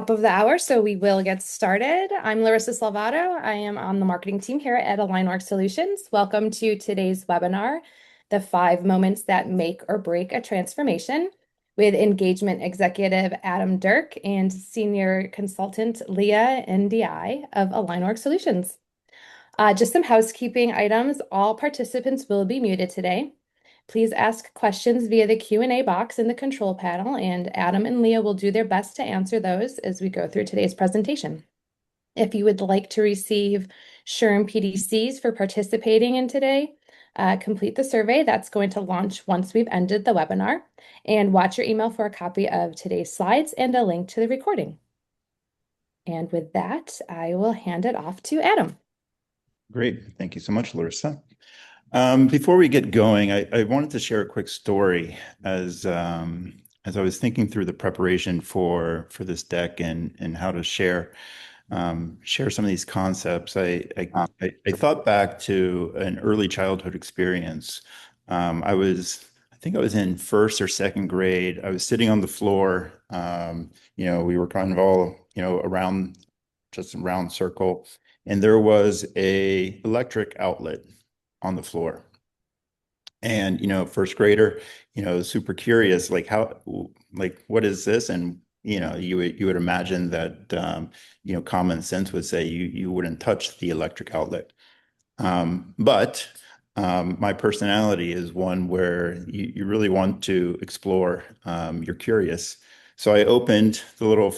Top of the hour, so we will get started. I'm Larissa Salvato. I am on the marketing team here at AlignOrg Solutions. Welcome to today's webinar, The 5 Moments That Make or Break a Transformation, with engagement executive Adam Derk and senior consultant Leah NDI of AlignOrg Solutions. Just some housekeeping items. All participants will be muted today. Please ask questions via the Q&A box in the control panel, and Adam and Leah will do their best to answer those as we go through today's presentation. If you would like to receive SHRM PDCs for participating in today, complete the survey. That's going to launch once we've ended the webinar. And watch your email for a copy of today's slides and a link to the recording. And with that, I will hand it off to Adam. Great. Thank you so much, Larissa. Before we get going, I wanted to share a quick story as I was thinking through the preparation for this deck and how to share some of these concepts. I thought back to an early childhood experience. I think I was in first or second grade. I was sitting on the floor. We were kind of all around, just a round circle, and there was a electric outlet on the floor. And, first grader, super curious, like what is this? And, you would imagine that, common sense would say you wouldn't touch the electric outlet. But my personality is one where you really want to explore, you're curious. So I opened the little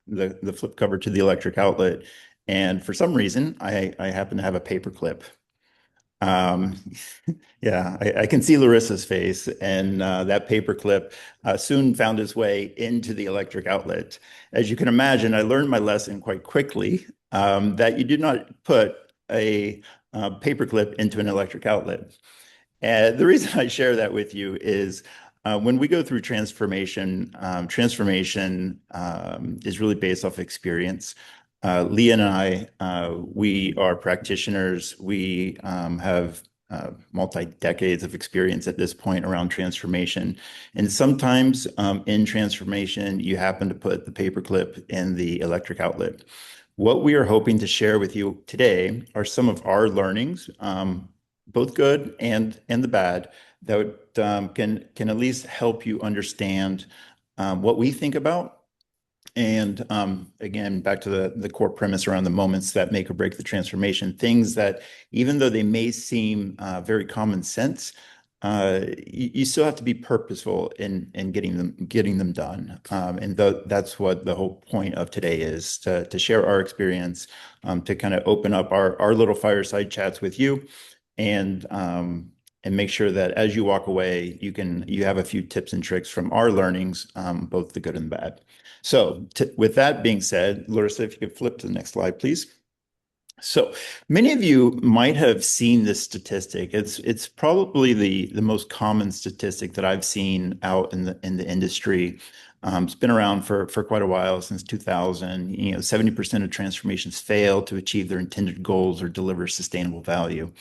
the flip cover to the electric outlet. And for some reason, I happen to have a paper clip. Yeah, I can see Larissa's face, and that paper clip soon found its way into the electric outlet. As you can imagine, I learned my lesson quite quickly, that you do not put a paper clip into an electric outlet. And the reason I share that with you is when we go through transformation, transformation is really based off experience. Leah and we are practitioners. We have multi-decades of experience at this point around transformation. And sometimes in transformation, you happen to put the paperclip in the electric outlet. What we are hoping to share with you today are some of our learnings, both good and the bad, that can at least help you understand what we think about. And again, back to the core premise around the moments that make or break the transformation, things that even though they may seem very common sense, you still have to be purposeful in getting them done. And that's what the whole point of today is, to share our experience, to kind of open up our little fireside chats with you, and make sure that as you walk away, you have a few tips and tricks from our learnings, both the good and the bad. So with that being said, Larissa, if you could flip to the next slide, please. So many of you might have seen this statistic. It's probably the most common statistic that I've seen out in the industry. It's been around for quite a while, since 2000. 70% of transformations fail to achieve their intended goals or deliver sustainable value.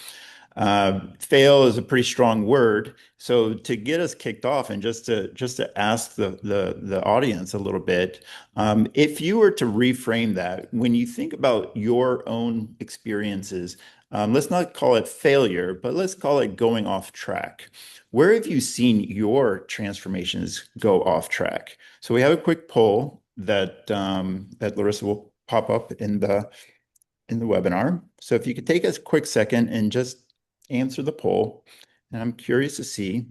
Fail is a pretty strong word. So to get us kicked off, and just to ask the audience a little bit, if you were to reframe that, when you think about your own experiences, let's not call it failure, but let's call it going off track. Where have you seen your transformations go off track? So we have a quick poll that Larissa will pop up in the webinar. So if you could take a quick second and just answer the poll, and I'm curious to see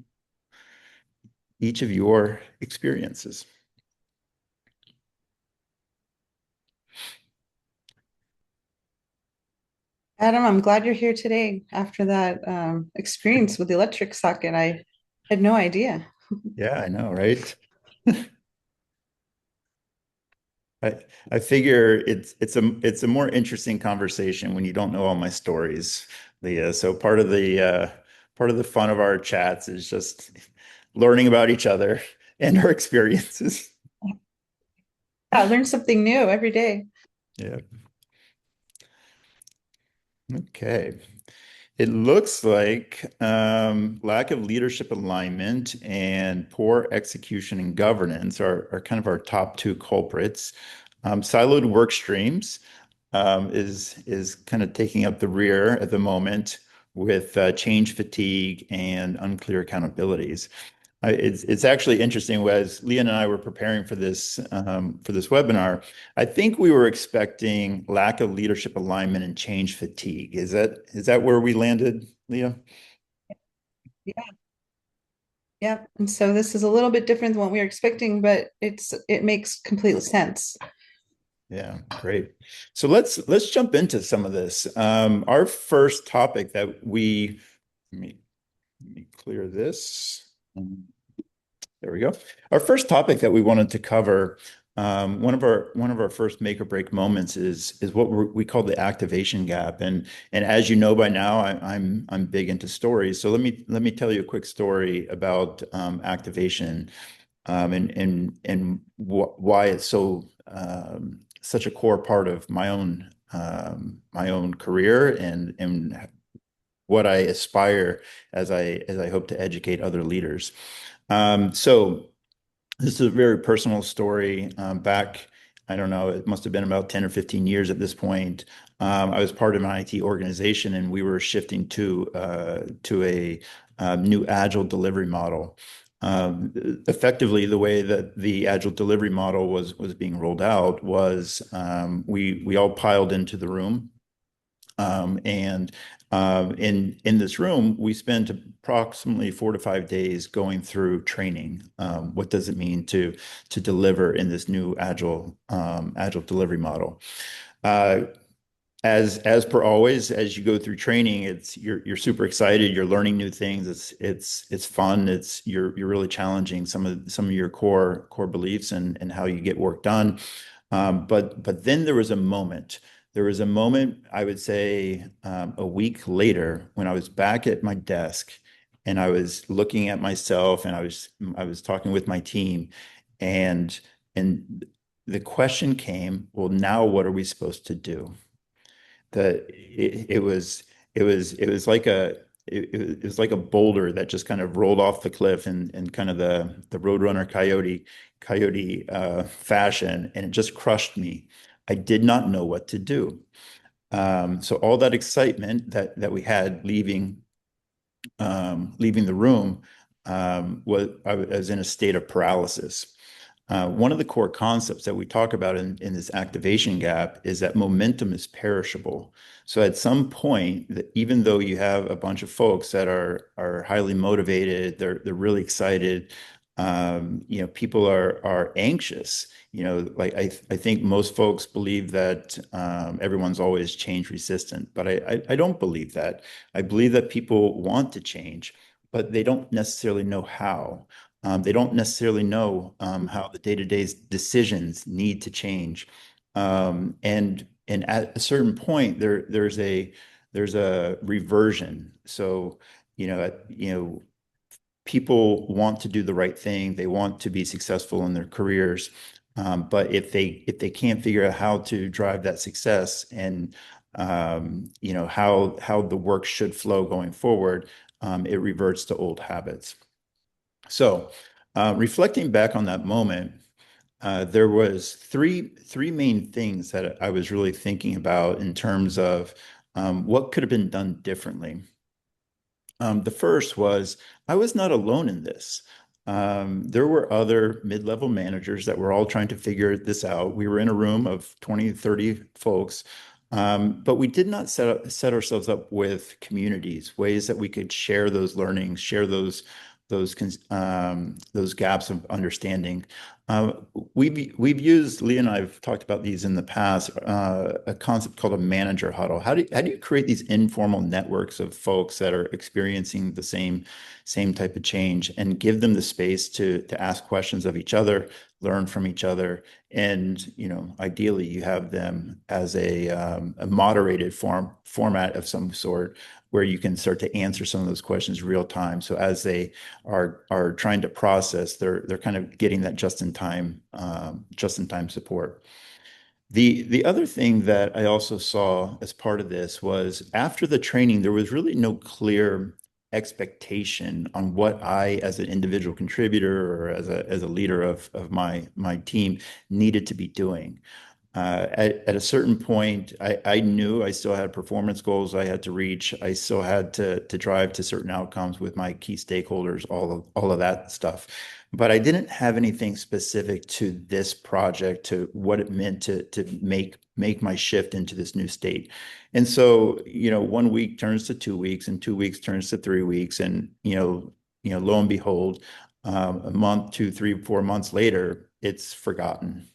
each of your experiences. Adam, I'm glad you're here today after that experience with the electric socket. I had no idea. Yeah, I know, right? I figure it's a more interesting conversation when you don't know all my stories, Leah. So part of the fun of our chats is just learning about each other and our experiences. I learn something new every day. Yeah. Okay. It looks like lack of leadership alignment and poor execution and governance are kind of our top two culprits. Siloed work streams is kind of taking up the rear at the moment with change fatigue and unclear accountabilities. It's actually interesting. As Leah and I were preparing for this webinar, I think we were expecting lack of leadership alignment and change fatigue. Is that where we landed, Leah? Yeah, yeah. And so this is a little bit different than what we were expecting, but it makes complete sense. Yeah, great. So let's jump into some of this. Our first topic that we let me clear this. There we go. Our first topic that we wanted to cover, one of our first make or break moments is what we call the activation gap. And as you know by now, I'm big into stories. So let me tell you a quick story about activation, and why it's such a core part of my own career and what I aspire as I hope to educate other leaders. So this is a very personal story. Back, I don't know, it must have been about 10 or 15 years at this point. I was part of an IT organization, and we were shifting to a new agile delivery model. Effectively, the way that the agile delivery model was being rolled out was we all piled into the room. In this room, we spent approximately 4 to 5 days going through training. What does it mean to deliver in this new agile delivery model? Uh, as per always, as you go through training, you're super excited. You're learning new things. It's fun. You're really challenging some of your core beliefs and how you get work done. But then there was a moment. There was a moment, I would say, a week later, when I was back at my desk and I was looking at myself, and I was talking with my team, and and the question came, well, now what are we supposed to do? It was like it was like a boulder that just kind of rolled off the cliff and kind of the Roadrunner coyote fashion, and it just crushed me. I did not know what to do. So all that excitement that we had leaving the room, I was in a state of paralysis. One of the core concepts that we talk about in this activation gap is that momentum is perishable. So at some point, even though you have a bunch of folks that are highly motivated, they're really excited, people are anxious. Like I think most folks believe that everyone's always change resistant, but I don't believe that. I believe that people want to change, but they don't necessarily know how. They don't necessarily know how the day-to-day decisions need to change. And at a certain point, there's a reversion. So, people want to do the right thing. They want to be successful in their careers. But if they can't figure out how to drive that success, and how the work should flow going forward, it reverts to old habits. So, reflecting back on that moment, there was three main things that I was really thinking about in terms of what could have been done differently. The first was I was not alone in this. There were other mid-level managers that were all trying to figure this out. We were in a room of 20, 30 folks, but we did not set ourselves up with communities, ways that we could share those learnings, share those gaps of understanding. Uh, we've used, Leah and I've talked about these in the past, a concept called a manager huddle. How do you create these informal networks of folks that are experiencing the same type of change, and give them the space to ask questions of each other, learn from each other, and ideally you have them as a moderated format of some sort, where you can start to answer some of those questions real time. So as they are trying to process, they're kind of getting that just in time support. The other thing that I also saw as part of this was, after the training, there was really no clear expectation on what I, as an individual contributor or as a leader of my team, needed to be doing. At a certain point, I knew I still had performance goals I had to reach. I still had to drive to certain outcomes with my key stakeholders, all of that stuff. But I didn't have anything specific to this project, to what it meant to make my shift into this new state. And so, 1 week turns to 2 weeks, and 2 weeks turns to 3 weeks, and lo and behold, a month, 2, 3, 4 months later, it's forgotten.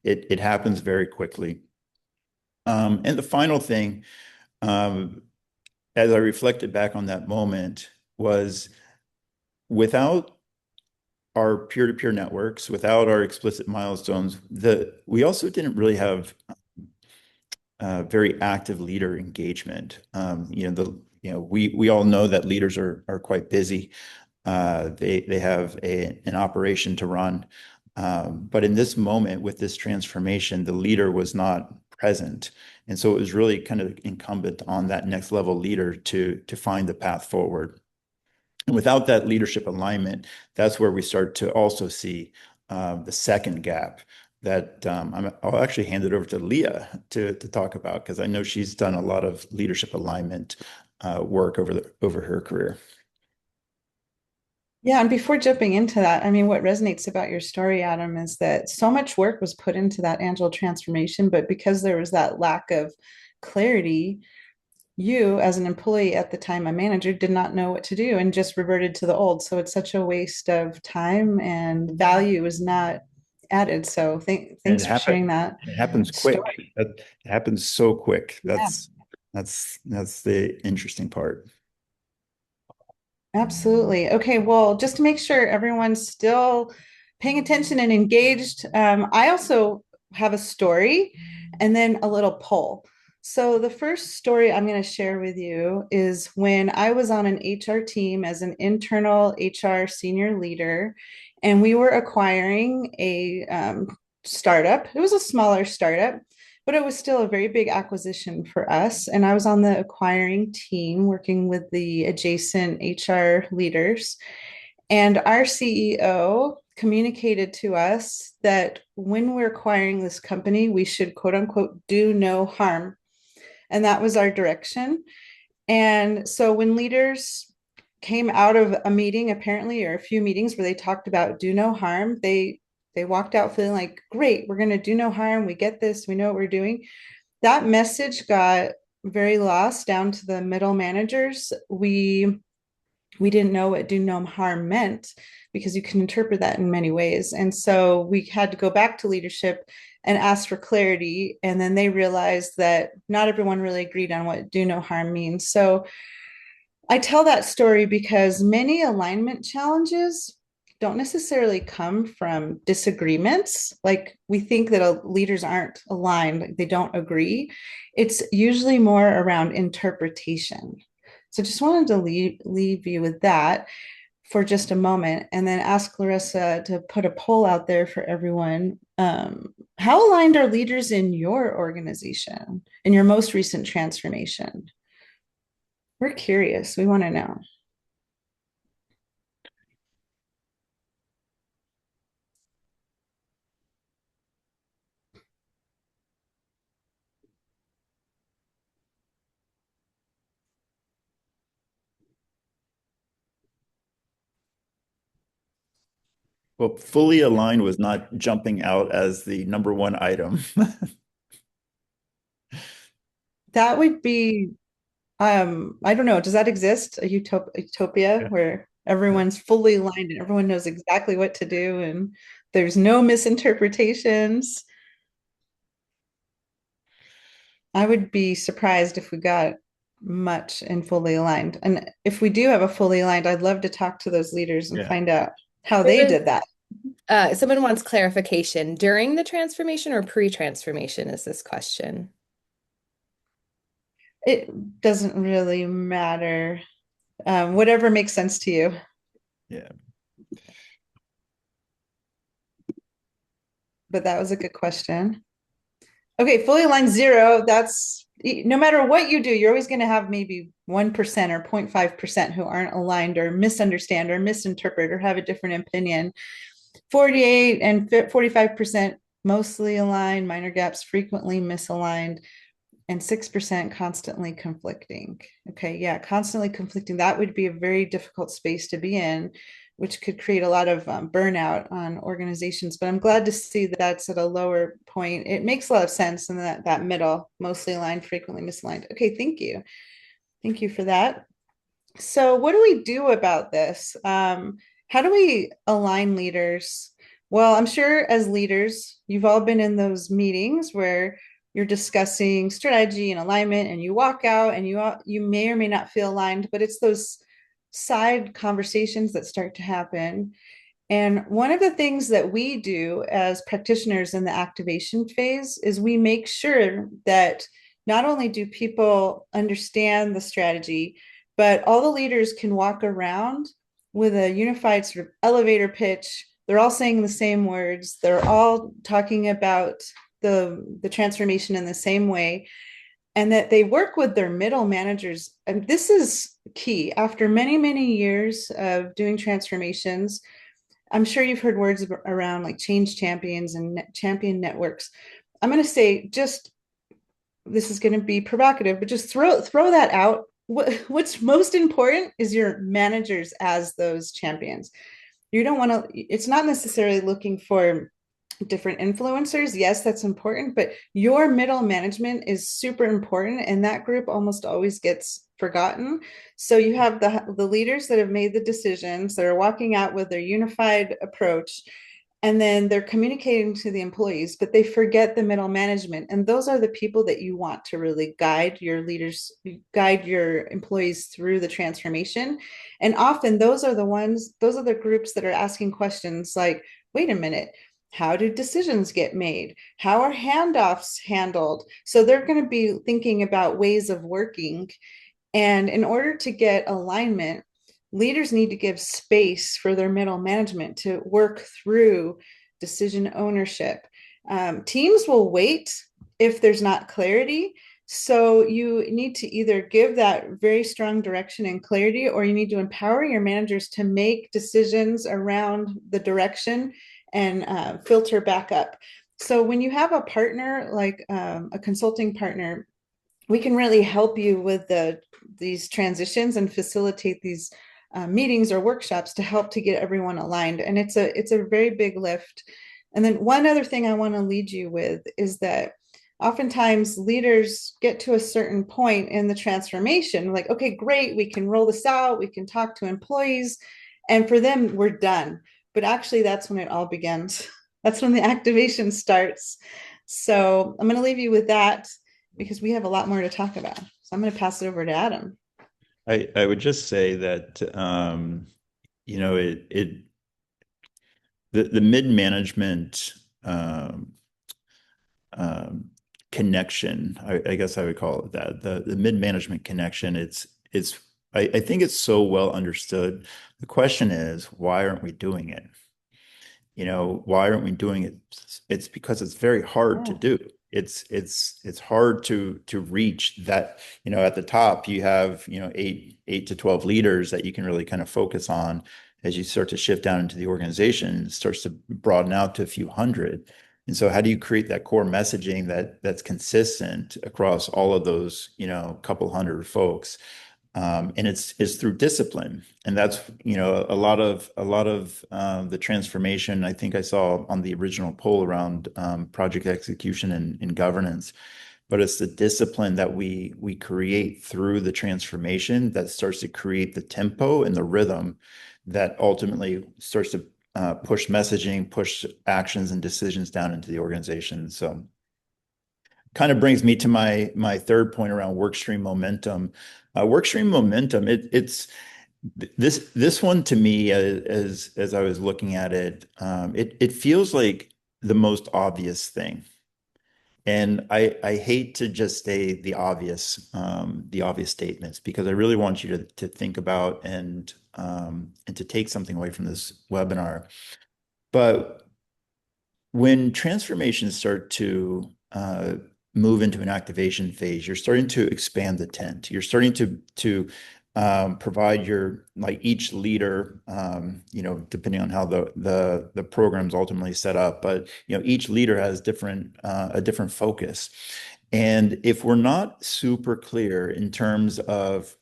It happens very quickly. And the final thing, um, as I reflected back on that moment, was without our peer-to-peer networks, without our explicit milestones, we also didn't really have very active leader engagement. We all know that leaders are quite busy. They have an operation to run. But in this moment, with this transformation, the leader was not present. And so it was really kind of incumbent on that next level leader to find the path forward. And without that leadership alignment, that's where we start to also see the second gap that I'll actually hand it over to Leah to talk about, because I know she's done a lot of leadership alignment work over her career. Yeah, and before jumping into that, I mean, what resonates about your story, Adam, is that so much work was put into that Angel transformation, but because there was that lack of clarity, you, as an employee at the time, a manager, did not know what to do and just reverted to the old. So it's such a waste of time and value is not added. So And thanks for sharing that it happens quick. story. It happens so quick. Yeah. That's the interesting part. Absolutely. Okay, well, just to make sure everyone's still paying attention and engaged, I also have a story and then a little poll. So, the first story I'm going to share with you is when I was on an HR team as an internal HR senior leader, and we were acquiring a startup. It was a smaller startup, but it was still a very big acquisition for us. And I was on the acquiring team working with the adjacent HR leaders. And our CEO communicated to us that when we're acquiring this company, we should quote unquote do no harm. And that was our direction. And so when leaders came out of a meeting, apparently, or a few meetings where they talked about do no harm, they walked out feeling like, great, we're going to do no harm. We get this. We know what we're doing. That message got very lost down to the middle managers. We didn't know what do no harm meant because you can interpret that in many ways. And so we had to go back to leadership and ask for clarity. And then they realized that not everyone really agreed on what do no harm means. So I tell that story because many alignment challenges don't necessarily come from disagreements. Like we think that leaders aren't aligned, like they don't agree. It's usually more around interpretation. So just wanted to leave you with that for just a moment and then ask Larissa to put a poll out there for everyone. How aligned are leaders in your organization in your most recent transformation? We're curious. We want to know. Well, fully aligned was not jumping out as the number one item. That would be, I don't know, does that exist? A utopia Yeah. where everyone's fully aligned and everyone knows exactly what to do and there's no misinterpretations? I would be surprised if we got much in fully aligned. And if we do have a fully aligned, I'd love to talk to those leaders and Yeah. find out how There they was did that. someone wants clarification during the transformation or pre-transformation is this question. It doesn't really matter. Whatever makes sense to you. Yeah. But that was a good question. Okay, fully aligned zero. That's no matter what you do, you're always going to have maybe 1% or 0.5% who aren't aligned or misunderstand or misinterpret or have a different opinion. 48 and 45% mostly aligned, minor gaps, frequently misaligned, and 6% constantly conflicting. Okay, yeah, constantly conflicting. That would be a very difficult space to be in, which could create a lot of burnout on organizations. But I'm glad to see that that's at a lower point. It makes a lot of sense in that middle, mostly aligned, frequently misaligned. Okay, thank you. Thank you for that. So, what do we do about this? How do we align leaders? Well, I'm sure as leaders, you've all been in those meetings where you're discussing strategy and alignment, and you walk out and you may or may not feel aligned, but it's those side conversations that start to happen. And one of the things that we do as practitioners in the activation phase is we make sure that not only do people understand the strategy, but all the leaders can walk around with a unified sort of elevator pitch. They're all saying the same words. They're all talking about the transformation in the same way, and that they work with their middle managers. And this is key. After many, many years of doing transformations, I'm sure you've heard words around like change champions and champion networks. I'm going to say, just this is going to be provocative, but just throw that out. What's most important is your managers as those champions. You don't want to, it's not necessarily looking for different influencers. Yes, that's important, but your middle management is super important, and that group almost always gets forgotten. So you have the leaders that have made the decisions, that are walking out with their unified approach, and then they're communicating to the employees, but they forget the middle management. And those are the people that you want to really guide your leaders, guide your employees through the transformation. And often those are the groups that are asking questions like, wait a minute, how do decisions get made? How are handoffs handled? So they're going to be thinking about ways of working. And in order to get alignment, leaders need to give space for their middle management to work through decision ownership. Teams will wait if there's not clarity. So you need to either give that very strong direction and clarity, or you need to empower your managers to make decisions around the direction and filter back up. So when you have a partner like a consulting partner, we can really help you with these transitions and facilitate these meetings or workshops to help to get everyone aligned. And it's a very big lift. And then one other thing I want to lead you with is that oftentimes leaders get to a certain point in the transformation, like, okay, great, we can roll this out, we can talk to employees, and for them, we're done. But actually, that's when it all begins. That's when the activation starts. So I'm going to leave you with that, because we have a lot more to talk about. So I'm going to pass it over to Adam. I would just say that the mid-management connection, I guess I would call it that, the mid-management connection, I think it's so well understood. The question is, why aren't we doing it? Why aren't we doing it? It's because it's very hard to do. It's hard to reach that. At the top you have, 8 to 12 leaders that you can really kind of focus on. As you start to shift down into the organization, it starts to broaden out to a few hundred. And so how do you create that core messaging that's consistent across all of those, couple hundred folks? And it's through discipline, and that's a lot of the transformation I think I saw on the original poll around project execution and governance. But it's the discipline that we create through the transformation that starts to create the tempo and the rhythm that ultimately starts to push messaging, push actions and decisions down into the organization. So kind of brings me to my third point around workstream momentum. Workstream momentum, it's this one to me, as I was looking at it, it feels like the most obvious thing. And I hate to just say the obvious statements, because I really want you to think about and to take something away from this webinar. But when transformations start to move into an activation phase, you're starting to expand the tent. You're starting to provide your like each leader, depending on how the program's ultimately set up, but each leader has different a different focus. And if we're not super clear in terms of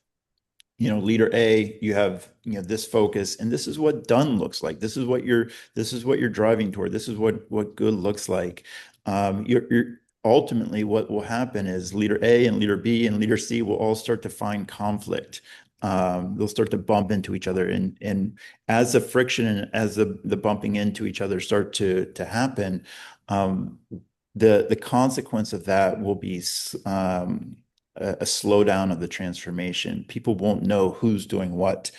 leader A, you have, this focus, and this is what done looks like. This is what you're driving toward. This is what good looks like. You're ultimately what will happen is leader A and leader B and leader C will all start to find conflict. They'll start to bump into each other, and as the friction and as the bumping into each other start to happen, um, the consequence of that will be a slowdown of the transformation. People won't know who's doing what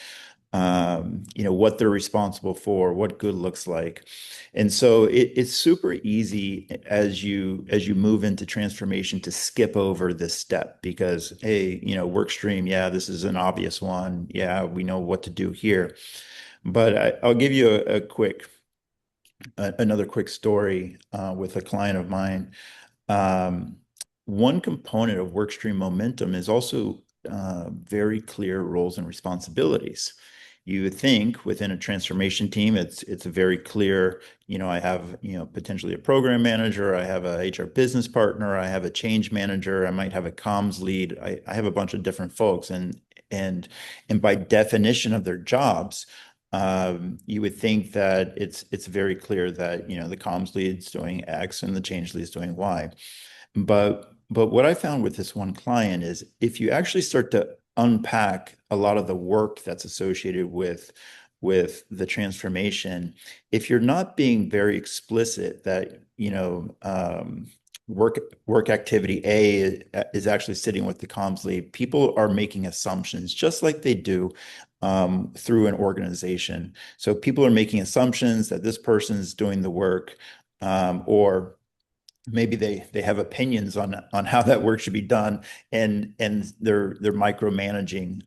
they're responsible for, what good looks like. And so it's super easy as you move into transformation to skip over this step because, hey, work stream, yeah, this is an obvious one. Yeah, we know what to do here. But I'll give you another quick story with a client of mine. Um, One component of workstream momentum is also very clear roles and responsibilities. You would think within a transformation team, it's a very clear, I have, potentially a program manager, I have a HR business partner, I have a change manager, I might have a comms lead, I have a bunch of different folks, and by definition of their jobs, you would think that it's very clear that the comms lead's doing X and the change lead's doing Y. But what I found with this one client is if you actually start to unpack a lot of the work that's associated with the transformation, if you're not being very explicit that work activity A is actually sitting with the comms lead, people are making assumptions just like they do through an organization. So people are making assumptions that this person's doing the work, or maybe they have opinions on how that work should be done, and they're micromanaging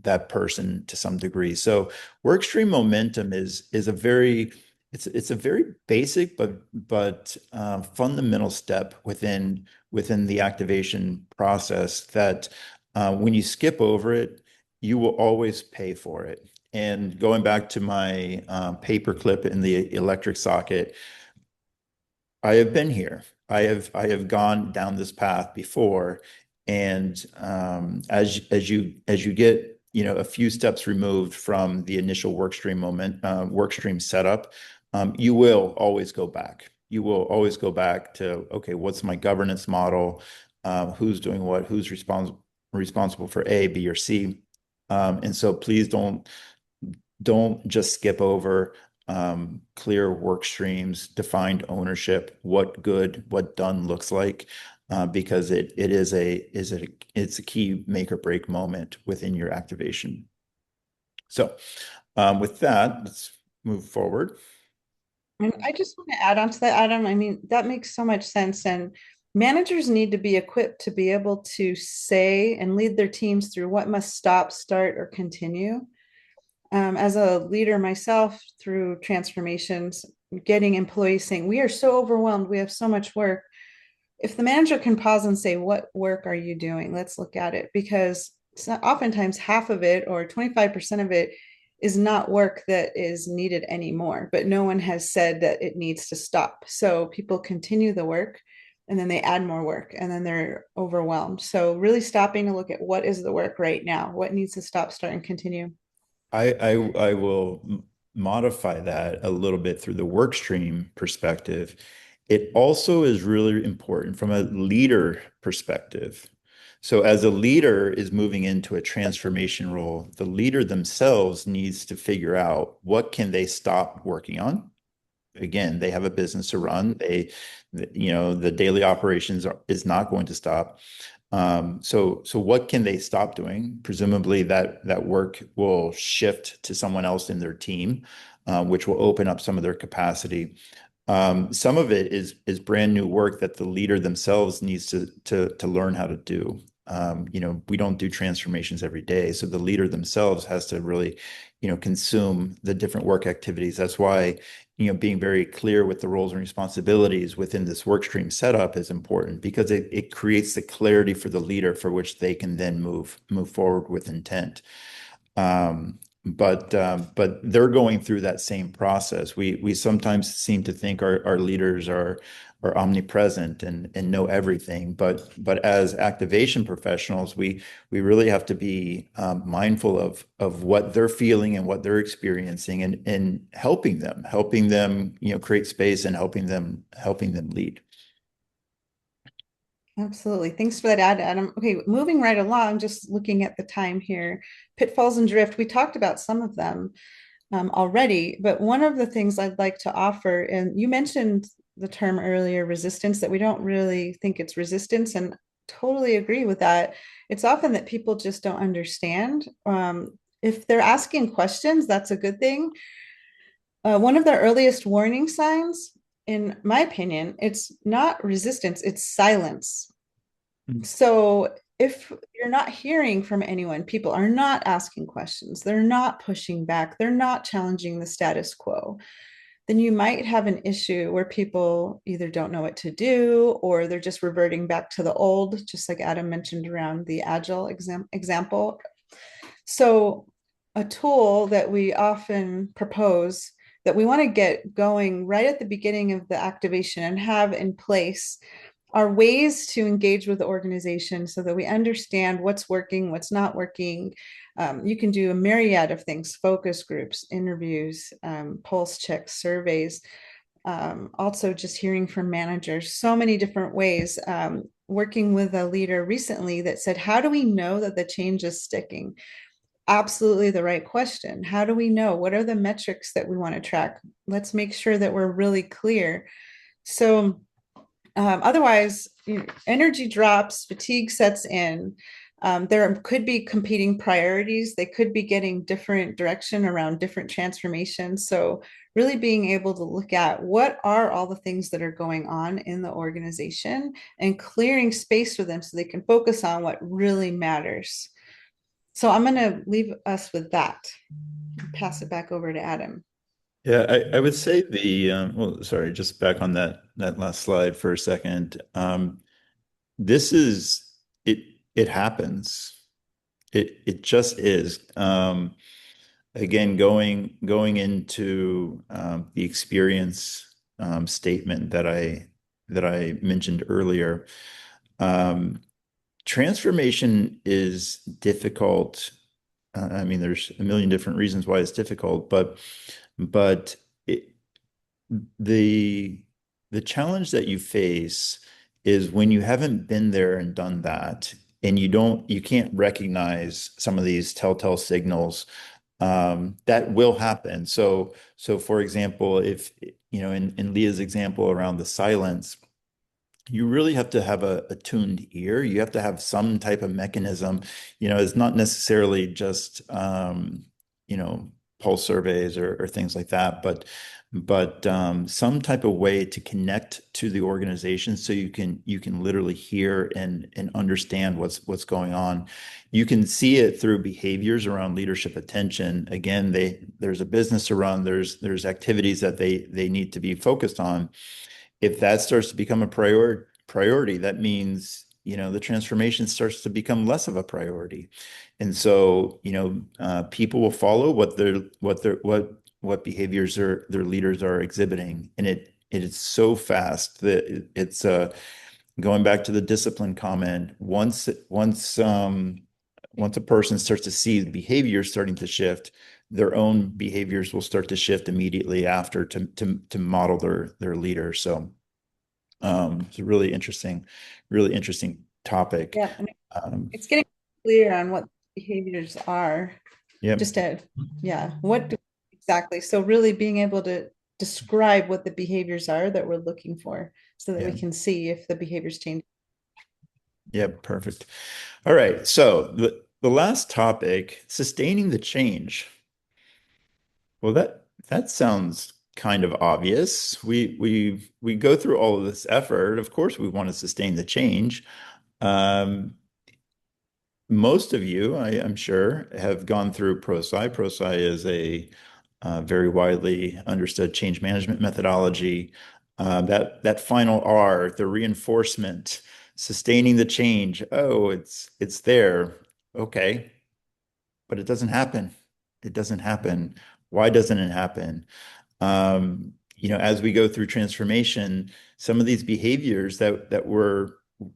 that person to some degree. So workstream momentum is a very it's a very basic but fundamental step within the activation process that when you skip over it, you will always pay for it. And going back to my paper clip in the electric socket, I have been here. I have gone down this path before, and as you get a few steps removed from the initial workstream setup, you will always go back. You will always go back to, okay, what's my governance model? Who's doing what? Who's responsible for A, B, or C? And so please don't just skip over clear work streams, defined ownership, what done looks like, because it's a key make or break moment within your activation. So with that, let's move forward. And I just want to add on to that, Adam. I mean, that makes so much sense. And managers need to be equipped to be able to say and lead their teams through what must stop, start, or continue. As a leader myself through transformations, getting employees saying, we are so overwhelmed, we have so much work. If the manager can pause and say, what work are you doing? Let's look at it, because oftentimes half of it or 25% of it is not work that is needed anymore, but no one has said that it needs to stop. So people continue the work and then they add more work and then they're overwhelmed. So really stopping to look at what is the work right now, what needs to stop, start, and continue. I will modify that a little bit through the work stream perspective. It also is really important from a leader perspective. So as a leader is moving into a transformation role, the leader themselves needs to figure out what can they stop working on. Again, they have a business to run. The daily operations is not going to stop. So what can they stop doing? Presumably that work will shift to someone else in their team, which will open up some of their capacity. Some of it is brand new work that the leader themselves needs to learn how to do. We don't do transformations every day, so the leader themselves has to really, consume the different work activities. That's why being very clear with the roles and responsibilities within this work stream setup is important because it creates the clarity for the leader for which they can then move forward with intent. But they're going through that same process. We sometimes seem to think our leaders are omnipresent and know everything, but as activation professionals, we really have to be mindful of what they're feeling and what they're experiencing, and helping them create space and helping them lead. Absolutely. Thanks for that add, Adam. Okay, moving right along, just looking at the time here. Pitfalls and drift, we talked about some of them already, but one of the things I'd like to offer, and you mentioned the term earlier, resistance, that we don't really think it's resistance, and totally agree with that. It's often that people just don't understand. If they're asking questions, that's a good thing. One of the earliest warning signs, in my opinion, it's not resistance, it's silence. So if you're not hearing from anyone, people are not asking questions, they're not pushing back, they're not challenging the status quo, then you might have an issue where people either don't know what to do or they're just reverting back to the old, just like Adam mentioned around the agile example. So a tool that we often propose that we want to get going right at the beginning of the activation and have in place are ways to engage with the organization so that we understand what's working, what's not working. You can do a myriad of things: focus groups, interviews, pulse checks, surveys, also just hearing from managers, so many different ways. Working with a leader recently that said, how do we know that the change is sticking? Absolutely the right question. How do we know? What are the metrics that we want to track? Let's make sure that we're really clear. So otherwise, energy drops, fatigue sets in. There could be competing priorities. They could be getting different direction around different transformations. So really being able to look at what are all the things that are going on in the organization and clearing space for them so they can focus on what really matters. So I'm going to leave us with that. Pass it back over to Adam. Yeah, I would say well, sorry, just back on that last slide for a second. This is it. It happens. It just is. Again, going into the experience statement that I mentioned earlier. Um, Transformation is difficult. I mean, there's a million different reasons why it's difficult, but it, the the challenge that you face is when you haven't been there and done that, and you can't recognize some of these telltale signals that will happen. So for example, if in Leah's example around the silence, you really have to have a tuned ear. You have to have some type of mechanism. It's not necessarily just pulse surveys or things like that, but some type of way to connect to the organization so you can literally hear and understand what's going on. You can see it through behaviors around leadership attention. Again, there's a business to run, there's activities that they need to be focused on. If that starts to become a priority, that means, the transformation starts to become less of a priority. And so, people will follow what behaviors their leaders are exhibiting. And it is so fast that it's going back to the discipline comment. Once a person starts to see the behavior starting to shift, their own behaviors will start to shift immediately after to model their leader. So it's a really interesting topic. Yeah, and Um, it's getting clear on what behaviors are. yep, Just to, yeah, exactly. So really being able to describe what the behaviors are that we're looking for so that we yeah, can see if the behaviors change. yep, perfect. All right, so the last topic, sustaining the change. Well, that sounds kind of obvious. We go through all of this effort. Of course, we want to sustain the change. Um, Most of you, I'm sure, have gone through ProSci. ProSci is very widely understood change management methodology. That final R, the reinforcement, sustaining the change. Oh, it's there. Okay, but it doesn't happen. It doesn't happen. Why doesn't it happen? As we go through transformation, some of these behaviors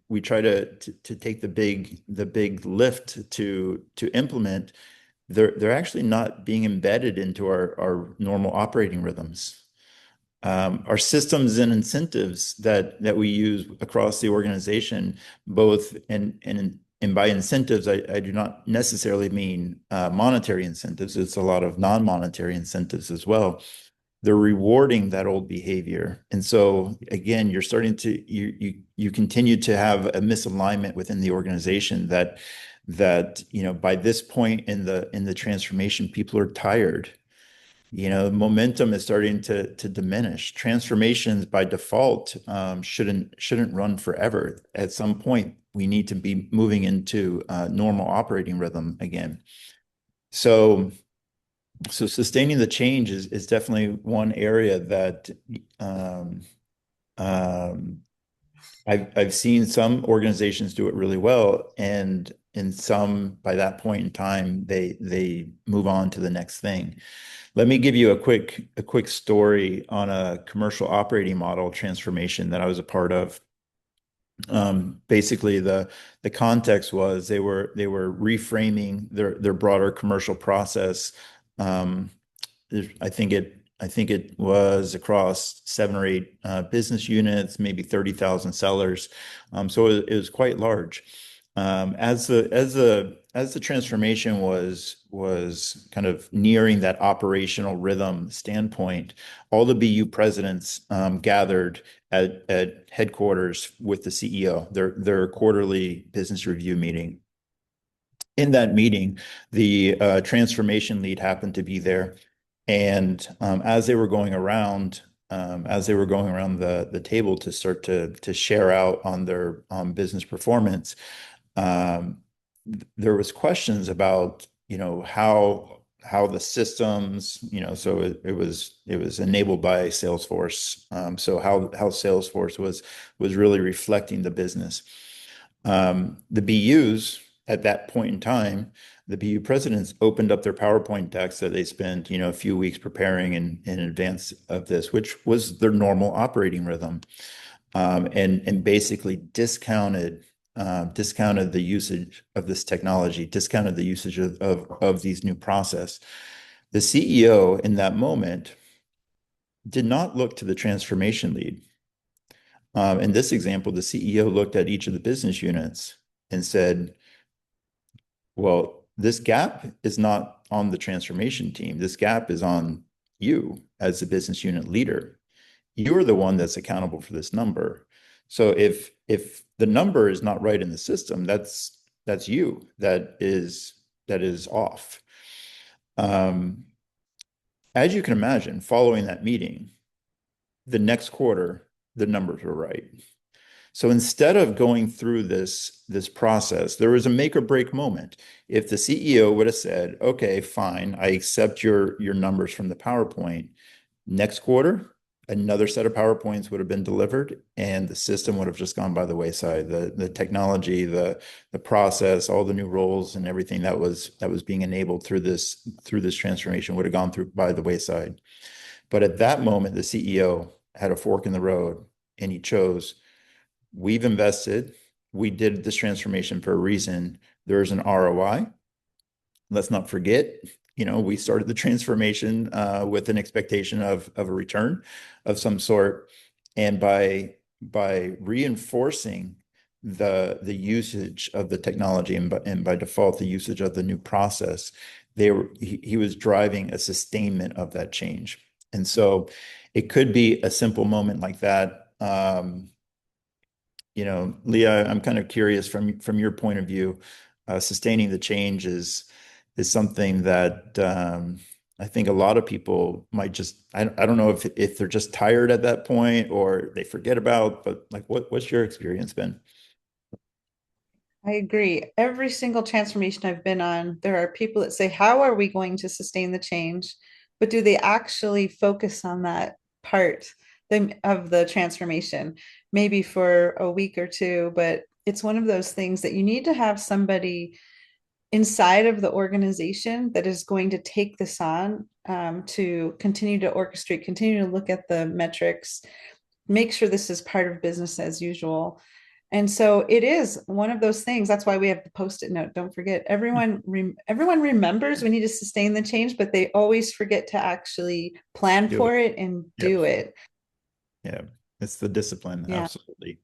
we try to take the big lift to implement, they're actually not being embedded into our normal operating rhythms. Our systems and incentives that we use across the organization, both and by incentives, I do not necessarily mean monetary incentives. It's a lot of non-monetary incentives as well. They're rewarding that old behavior. And so again, you're starting to you continue to have a misalignment within the organization that by this point in the transformation, people are tired. Momentum is starting to diminish. Transformations by default shouldn't run forever. At some point, we need to be moving into normal operating rhythm again. So sustaining the change is definitely one area that um, I've seen some organizations do it really well, and in some, by that point in time, they move on to the next thing. Let me give you a quick story on a commercial operating model transformation that I was a part of. Basically, the context was they were reframing their broader commercial process. Um, I think it was across 7 or 8 business units, maybe 30,000 sellers. So it was quite large. As the transformation was kind of nearing that operational rhythm standpoint, all the BU presidents gathered at headquarters with the CEO, their quarterly business review meeting. In that meeting, the transformation lead happened to be there. And as they were going around the table to start to share out on their business performance, um, there was questions about how the systems, so it was enabled by Salesforce. So how Salesforce was really reflecting the business. The BUs at that point in time, the BU presidents opened up their PowerPoint decks that they spent, a few weeks preparing in advance of this, which was their normal operating rhythm, and basically discounted the usage of this technology, discounted the usage of these new process. The CEO in that moment did not look to the transformation lead. In this example, the CEO looked at each of the business units and said, well, this gap is not on the transformation team. This gap is on you as the business unit leader. You're the one that's accountable for this number. So if the number is not right in the system, that's you that is off. As you can imagine, following that meeting, the next quarter, the numbers were right. So instead of going through this process, there was a make or break moment. If the CEO would have said, okay, fine, I accept your numbers from the PowerPoint, next quarter, another set of PowerPoints would have been delivered and the system would have just gone by the wayside. The technology, the process, all the new roles and everything that was being enabled through this transformation would have gone through by the wayside. But at that moment, the CEO had a fork in the road and he chose, we've invested, we did this transformation for a reason. There's an ROI. Let's not forget, we started the transformation with an expectation of a return of some sort. And by reinforcing the usage of the technology and by default, the usage of the new process, he was driving a sustainment of that change. And so it could be a simple moment like that. Leah, I'm kind of curious from your point of view, sustaining the change is something that I think a lot of people might I don't know if they're just tired at that point or they forget about, but like what's your experience been? I agree. Every single transformation I've been on, there are people that say, how are we going to sustain the change? but do they actually focus on that part of the transformation? Maybe for a week or two, but it's one of those things that you need to have somebody inside of the organization that is going to take this on, to continue to orchestrate, continue to look at the metrics, make sure this is part of business as usual. And so it is one of those things. That's why we have the post-it note. Don't forget, everyone remembers we need to sustain the change, but they always forget to actually plan Do it. for it and Yep. do it. Yeah. It's the discipline. Yeah. Absolutely.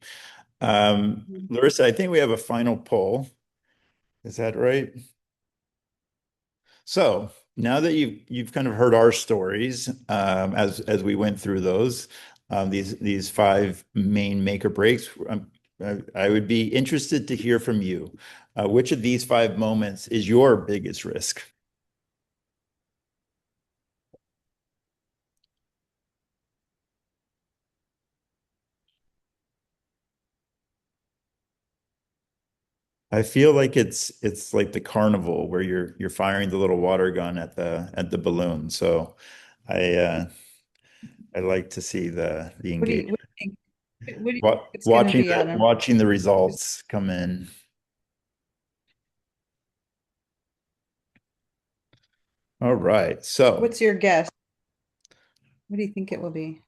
Larissa, I think we have a final poll. Is that right? So now that you've kind of heard our stories, as we went through those, these five main make or breaks, I would be interested to hear from you. Which of these five moments is your biggest risk? I feel like it's like the carnival where you're firing the little water gun at the balloon. So I I like to see the What engagement. do you think? What do you think it's going to Watching be, Adam? watching the results come in. All right. So, What's your guess? What do you think it will be?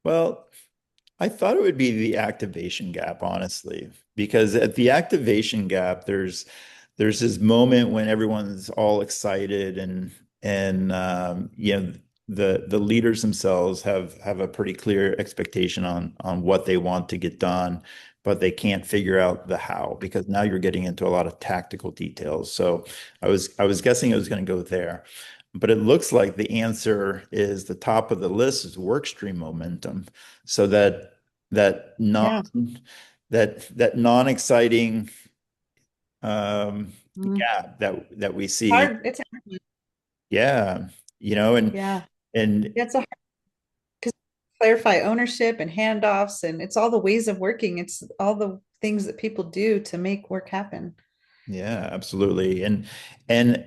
well, I thought it would be the activation gap, honestly, because at the activation gap, there's this moment when everyone's all excited and you know the leaders themselves have a pretty clear expectation on what they want to get done, but they can't figure out the how because now you're getting into a lot of tactical details. So I was guessing it was going to go there. But it looks like the answer is the top of the list is workstream momentum. So that non Yeah. that non-exciting um, Mm. gap that we see. Hard. It's hard. Yeah, you know, Yeah. and It's a because clarify ownership and handoffs, and it's all the ways of working. It's all the things that people do to make work happen. yeah, absolutely. And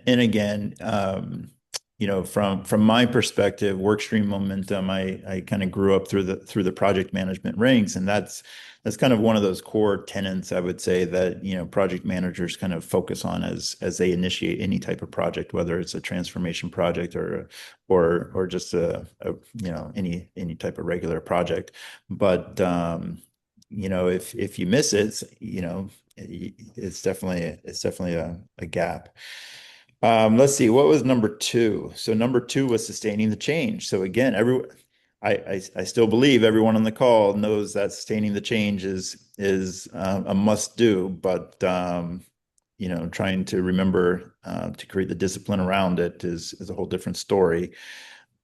again, from my perspective, workstream momentum, I kind of grew up through the project management ranks, and that's kind of one of those core tenets I would say that, project managers kind of focus on as they initiate any type of project, whether it's a transformation project or just any type of regular project. But if you miss it, it's definitely a gap. Let's see, what was number two? So number two was sustaining the change. So again, I still believe everyone on the call knows that sustaining the change is a must do, but trying to remember to create the discipline around it is a whole different story.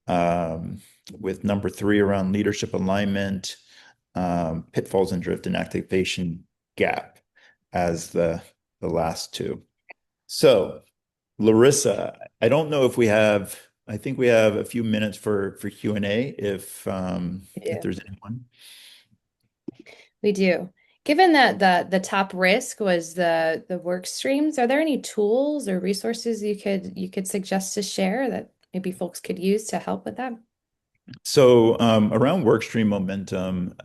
Um, with number three around leadership alignment, pitfalls and drift and activation gap as the last two. So, Larissa, I don't know if I think we have a few minutes for Q&A We if do. there's anyone. We do. Given that the top risk was the work streams, are there any tools or resources you could suggest to share that maybe folks could use to help with that? So around workstream momentum,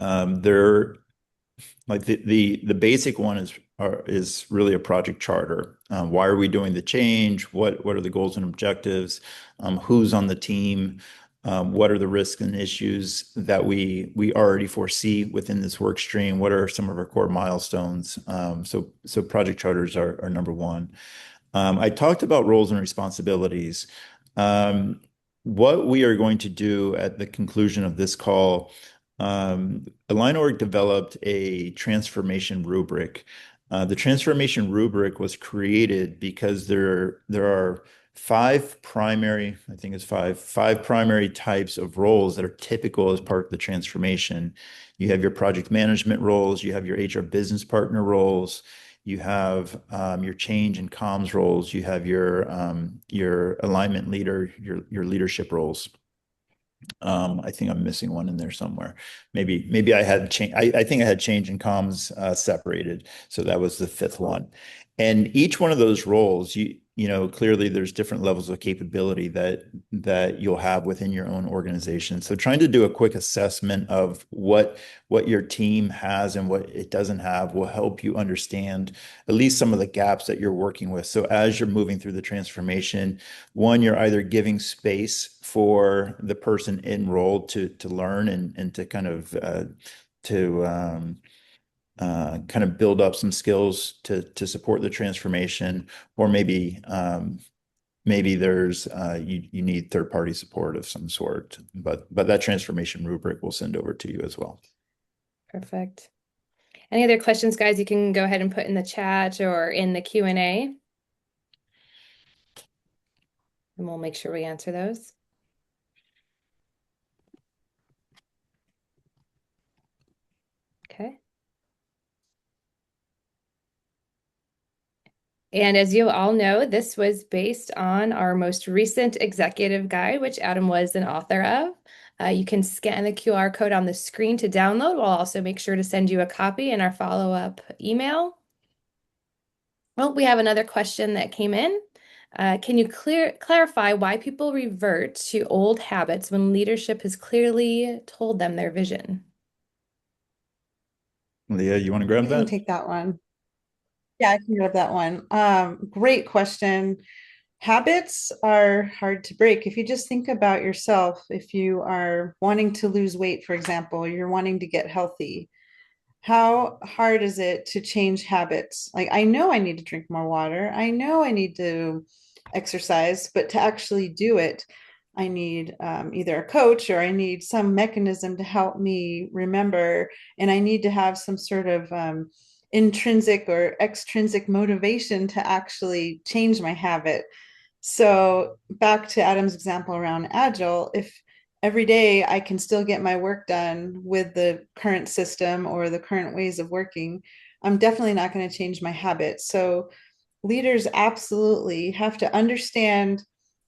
there like the basic one is really a project charter. Why are we doing the change? What are the goals and objectives? Who's on the team? What are the risks and issues that we already foresee within this work stream? What are some of our core milestones? So project charters are number one. I talked about roles and responsibilities. Um, what we are going to do at the conclusion of this call, AlignOrg developed a transformation rubric. The transformation rubric was created because there are I think it's five primary types of roles that are typical as part of the transformation. You have your project management roles, you have your HR business partner roles, you have your change and comms roles, you have your alignment leader, your leadership roles. I think I'm missing one in there somewhere. Maybe I had change. I think I had change and comms separated, so that was the fifth one. And each one of those roles, clearly there's different levels of capability that you'll have within your own organization. So trying to do a quick assessment of what your team has and what it doesn't have will help you understand at least some of the gaps that you're working with. So as you're moving through the transformation, one, you're either giving space for the person enrolled to learn and to to kind of build up some skills to support the transformation, or maybe there's you need third party support of some sort. But that transformation rubric we'll send over to you as well. Perfect. Any other questions, guys? You can go ahead and put in the chat or in the Q&A, and we'll make sure we answer those. Okay. And as you all know, this was based on our most recent executive guide, which Adam was an author of. You can scan the QR code on the screen to download. We'll also make sure to send you a copy in our follow-up email. Well, we have another question that came in. Can you clarify why people revert to old habits when leadership has clearly told them their vision? Leah, you want to grab I can that? take that one. Yeah, I can grab that one. Great question. Habits are hard to break. If you just think about yourself, if you are wanting to lose weight, for example, you're wanting to get healthy, how hard is it to change habits? Like, I know I need to drink more water. I know I need to exercise, but to actually do it, I need either a coach or I need some mechanism to help me remember. And I need to have some sort of intrinsic or extrinsic motivation to actually change my habit. So, back to Adam's example around Agile, if every day I can still get my work done with the current system or the current ways of working, I'm definitely not going to change my habits. So leaders absolutely have to understand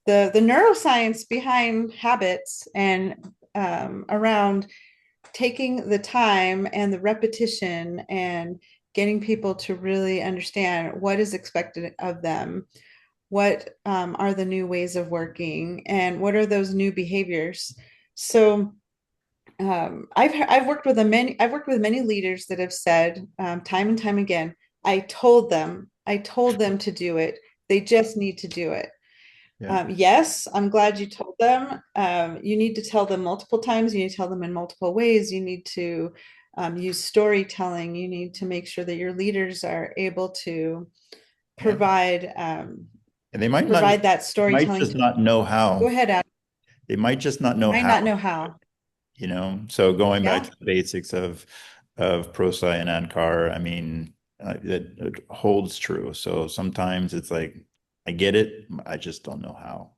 the neuroscience behind habits and around taking the time and the repetition and getting people to really understand what is expected of them, what are the new ways of working, and what are those new behaviors. So I've worked with many leaders that have said time and time again, I told them to do it. They just need to do it. Yeah. Yes, I'm glad you told them. You need to tell them multiple times. You need to tell them in multiple ways. You need to use storytelling. You need to make sure that your leaders are able to And, provide and they might not provide that might storytelling. just not know Go how. ahead, Adam. They might just not They know might not how. know how. So going back Yeah. to the basics of ProSci and ANCAR, I mean, it holds true. So sometimes it's like, I get it, I just don't know how.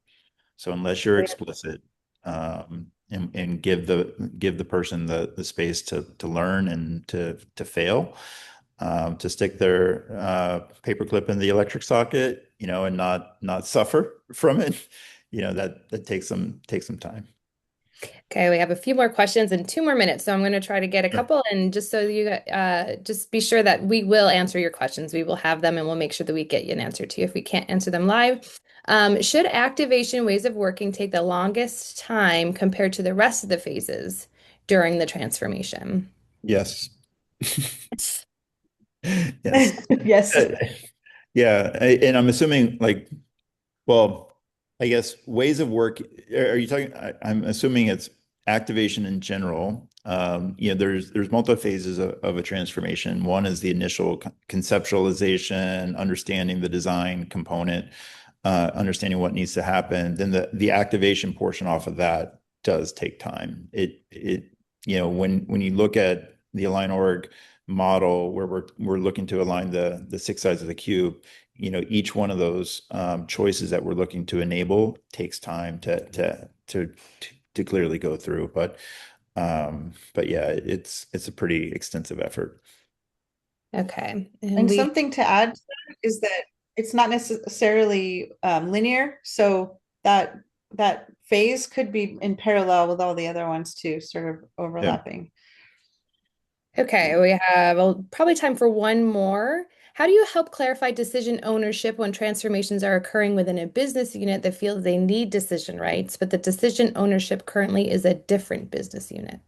So unless you're explicit, and give the person the space to learn and to fail, to stick their paperclip in the electric socket, and not suffer from it, that takes some time. Okay, we have a few more questions and 2 more minutes, so I'm going to try to get a couple. And just so you just be sure that we will answer your questions. We will have them and we'll make sure that we get you an answer to you if we can't answer them live. Should activation ways of working take the longest time compared to the rest of the phases during the transformation? Yes. Yes. Yes. Uh, Yeah, and I'm assuming well, I guess ways of work. Are you talking? I'm assuming it's activation in general. There's multiple phases of a transformation. One is the initial conceptualization, understanding the design component, understanding what needs to happen. Then the activation portion off of that does take time. When you look at the AlignOrg model where we're looking to align the six sides of the cube, each one of those choices that we're looking to enable takes time to clearly go through. But yeah, it's a pretty extensive effort. Okay, and And we something to add to that is that it's not necessarily linear. So that phase could be in parallel with all the other ones too, sort of Yeah. overlapping. okay, we have probably time for one more. How do you help clarify decision ownership when transformations are occurring within a business unit that feels they need decision rights, but the decision ownership currently is a different business unit?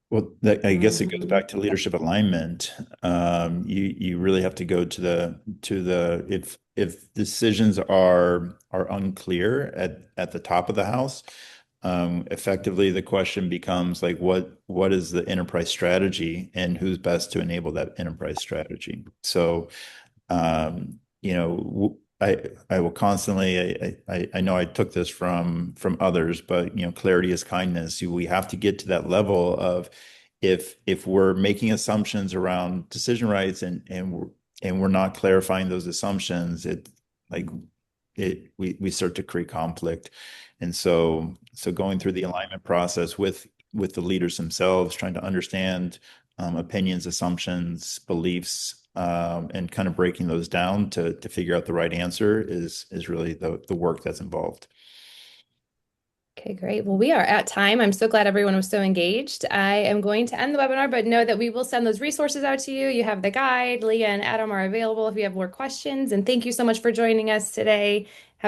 Well, I guess it goes back to leadership alignment. You really have to go to the if decisions are unclear at the top of the house, effectively the question becomes like what is the enterprise strategy and who's best to enable that enterprise strategy. So I will constantly, I know I took this from others, but clarity is kindness. We have to get to that level of if we're making assumptions around decision rights and we're not clarifying those assumptions, like we start to create conflict. And so going through the alignment process with the leaders themselves, trying to understand opinions, assumptions, beliefs, and kind of breaking those down to figure out the right answer is really the work that's involved. Okay, great. Well, we are at time. I'm so glad everyone was so engaged. I am going to end the webinar, but know that we will send those resources out to you. You have the guide. Leah and Adam are available if you have more questions. And thank you so much for joining us today.